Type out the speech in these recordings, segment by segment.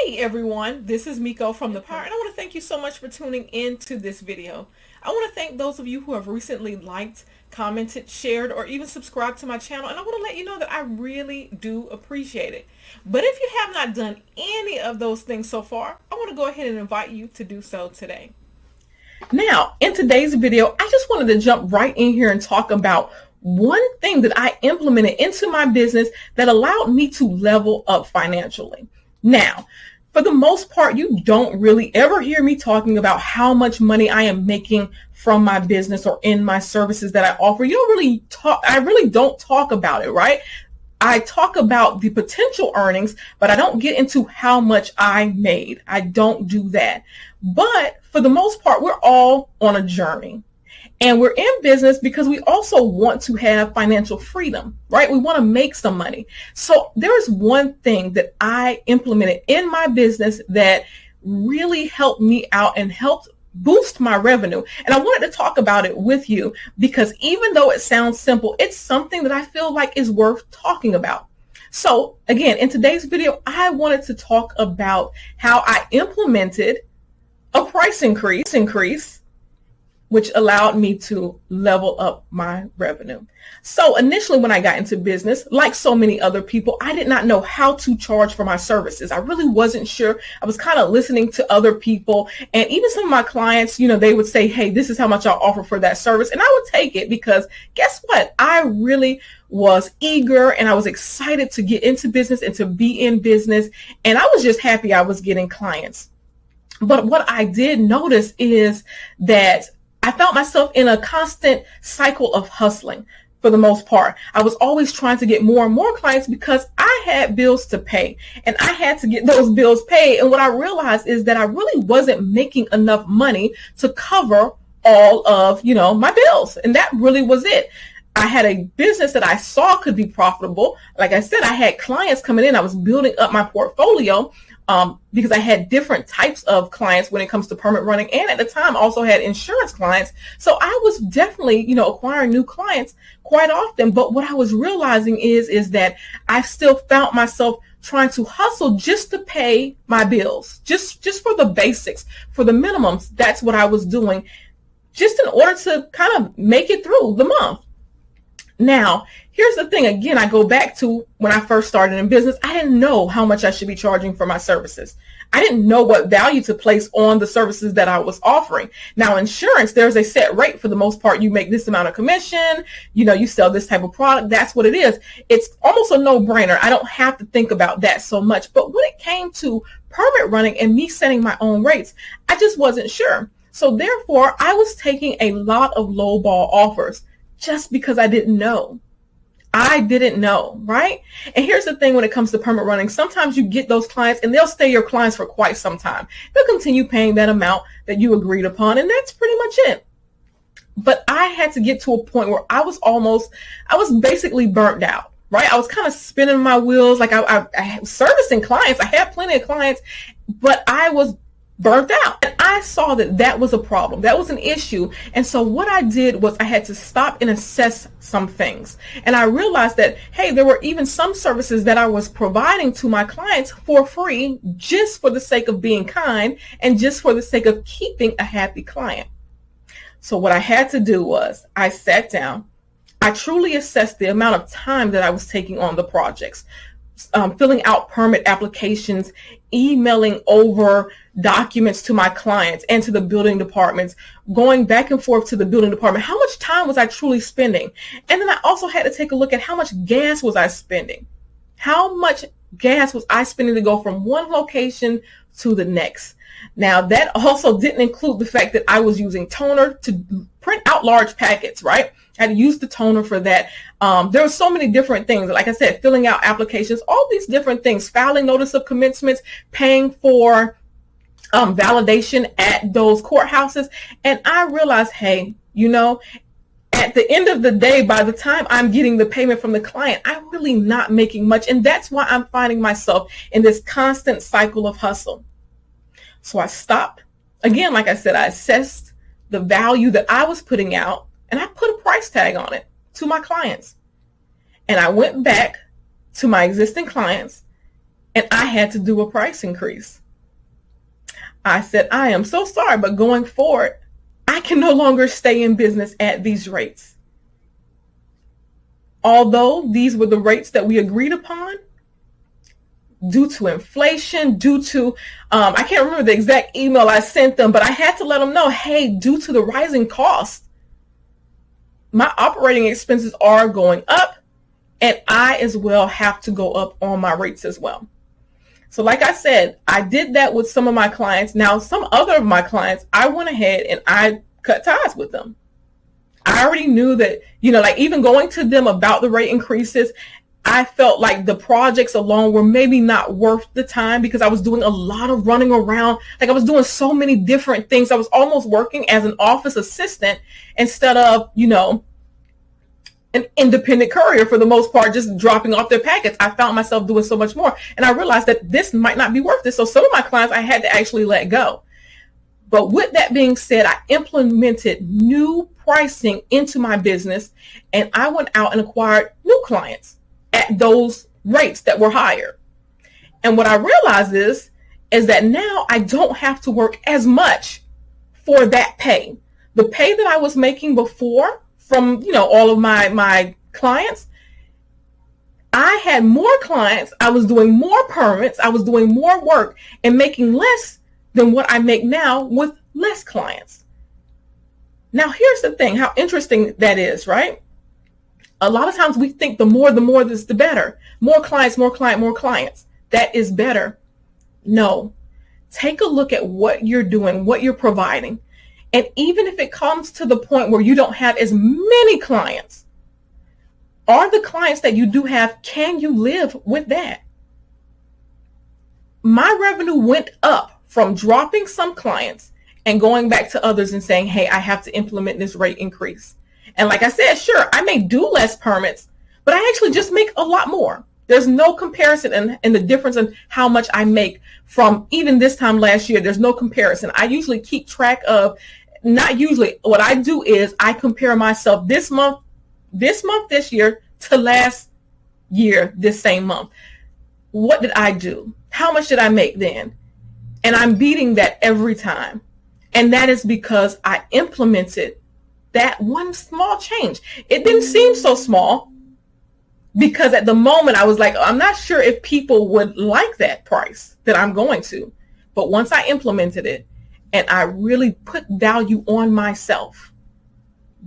Hey everyone, this is Miko from The Power, and I want to thank you so much for tuning in to this video. I want to thank those of you who have recently liked, commented, shared, or even subscribed to my channel, and I want to let you know that I really do appreciate it. But if you have not done any of those things so far, I want to go ahead and invite you to do so today. Now, in today's video, I just wanted to jump right in here and talk about one thing that I implemented into my business that allowed me to level up financially. Now, for the most part, you don't really ever hear me talking about how much money I am making from my business or in my services that I offer. I really don't talk about it, right? I talk about the potential earnings, but I don't get into how much I made. I don't do that. But for the most part, we're all on a journey. And we're in business because we also want to have financial freedom, right? We want to make some money. So there's one thing that I implemented in my business that really helped me out and helped boost my revenue. And I wanted to talk about it with you because even though it sounds simple, it's something that I feel like is worth talking about. So again, in today's video, I wanted to talk about how I implemented a price increase which allowed me to level up my revenue. So initially when I got into business, like so many other people, I did not know how to charge for my services. I really wasn't sure. I was kind of listening to other people, and even some of my clients, they would say, hey, this is how much I'll offer for that service. And I would take it because guess what? I really was eager and I was excited to get into business and to be in business. And I was just happy I was getting clients. But what I did notice is that I found myself in a constant cycle of hustling for the most part. I was always trying to get more and more clients because I had bills to pay and I had to get those bills paid. And what I realized is that I really wasn't making enough money to cover all of, my bills. And that really was it. I had a business that I saw could be profitable. Like I said, I had clients coming in. I was building up my portfolio. Because I had different types of clients when it comes to permit running, and at the time also had insurance clients. So I was definitely, acquiring new clients quite often. But what I was realizing is that I still found myself trying to hustle just to pay my bills, just for the basics, for the minimums. That's what I was doing just in order to kind of make it through the month. Now, here's the thing. Again, I go back to when I first started in business. I didn't know how much I should be charging for my services. I didn't know what value to place on the services that I was offering. Now, insurance, there's a set rate for the most part. You make this amount of commission, you sell this type of product. That's what it is. It's almost a no-brainer. I don't have to think about that so much. But when it came to permit running and me setting my own rates, I just wasn't sure. So therefore, I was taking a lot of lowball offers just because I didn't know. I didn't know, right? And here's the thing when it comes to permit running. Sometimes you get those clients and they'll stay your clients for quite some time. They'll continue paying that amount that you agreed upon, and that's pretty much it. But I had to get to a point where I was basically burnt out, right? I was kind of spinning my wheels. Like I was servicing clients. I had plenty of clients, but I was burnt out. And I saw that was a problem. That was an issue. And so what I did was I had to stop and assess some things. And I realized that, hey, there were even some services that I was providing to my clients for free just for the sake of being kind and just for the sake of keeping a happy client. So what I had to do was I sat down. I truly assessed the amount of time that I was taking on the projects, filling out permit applications, emailing over documents to my clients and to the building departments, going back and forth to the building department. How much time was I truly spending? And then I also had to take a look at how much gas was I spending? How much gas was I spending to go from one location to the next? Now, that also didn't include the fact that I was using toner to print out large packets, right? I had to use the toner for that. There were so many different things. Like I said, filling out applications, all these different things, filing notice of commencements, paying for validation at those courthouses. And I realized, hey, at the end of the day, by the time I'm getting the payment from the client, I'm really not making much. And that's why I'm finding myself in this constant cycle of hustle. So I stopped. Again, like I said, I assessed the value that I was putting out and I put a price tag on it to my clients. And I went back to my existing clients and I had to do a price increase. I said, I am so sorry, but going forward, I can no longer stay in business at these rates. Although these were the rates that we agreed upon, due to inflation, due to, I can't remember the exact email I sent them, but I had to let them know, hey, due to the rising costs, my operating expenses are going up, and I as well have to go up on my rates as well. So like I said, I did that with some of my clients. Now, some other of my clients, I went ahead and I cut ties with them. I already knew that, like even going to them about the rate increases, I felt like the projects alone were maybe not worth the time because I was doing a lot of running around. Like I was doing so many different things. I was almost working as an office assistant instead of, an independent courier for the most part, just dropping off their packets. I found myself doing so much more. And I realized that this might not be worth it. So some of my clients I had to actually let go. But with that being said, I implemented new pricing into my business, and I went out and acquired new clients at those rates that were higher. And what I realized is that now I don't have to work as much for that pay. The pay that I was making before from, all of my clients, I had more clients. I was doing more permits. I was doing more work and making less than what I make now with less clients. Now, here's the thing, how interesting that is, right? A lot of times we think the more this, the better. More clients, more clients. That is better. No. Take a look at what you're doing, what you're providing. And even if it comes to the point where you don't have as many clients, are the clients that you do have, can you live with that? My revenue went up from dropping some clients and going back to others and saying, hey, I have to implement this rate increase. And like I said, sure, I may do less permits, but I actually just make a lot more. There's no comparison in the difference in how much I make from even this time last year. There's no comparison. I usually keep track of, not usually, what I do is I compare myself this month, this year to last year, this same month. What did I do? How much did I make then? And I'm beating that every time. And that is because I implemented that one small change. It didn't seem so small because at the moment I was like, I'm not sure if people would like that price that I'm going to. But once I implemented it and I really put value on myself,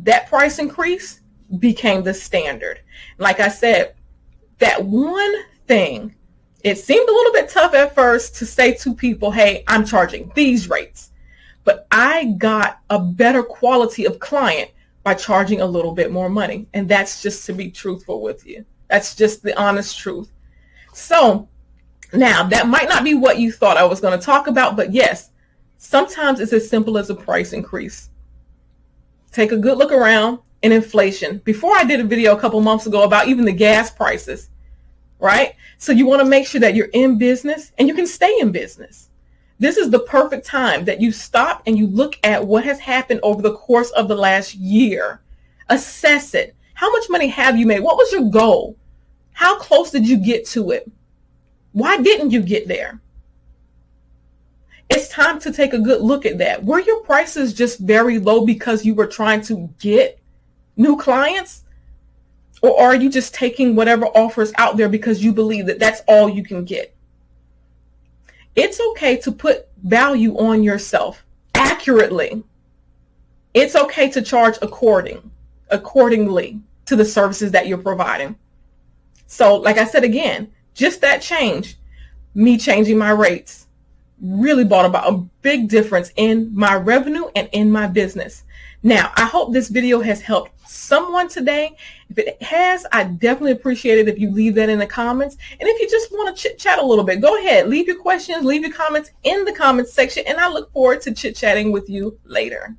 that price increase became the standard. Like I said, that one thing, it seemed a little bit tough at first to say to people, hey, I'm charging these rates. But I got a better quality of client by charging a little bit more money. And that's just to be truthful with you. That's just the honest truth. So now that might not be what you thought I was going to talk about, but yes, sometimes it's as simple as a price increase. Take a good look around in inflation. Before I did a video a couple months ago about even the gas prices, right? So you want to make sure that you're in business and you can stay in business. This is the perfect time that you stop and you look at what has happened over the course of the last year. Assess it. How much money have you made? What was your goal? How close did you get to it? Why didn't you get there? It's time to take a good look at that. Were your prices just very low because you were trying to get new clients? Or are you just taking whatever offers out there because you believe that that's all you can get? It's okay to put value on yourself accurately. It's okay to charge accordingly to the services that you're providing. So like I said again, just that change, me changing my rates, really brought about a big difference in my revenue and in my business. Now, I hope this video has helped someone today. If it has, I definitely appreciate it if you leave that in the comments. And if you just want to chit chat a little bit, go ahead, leave your questions, leave your comments in the comments section, and I look forward to chit chatting with you later.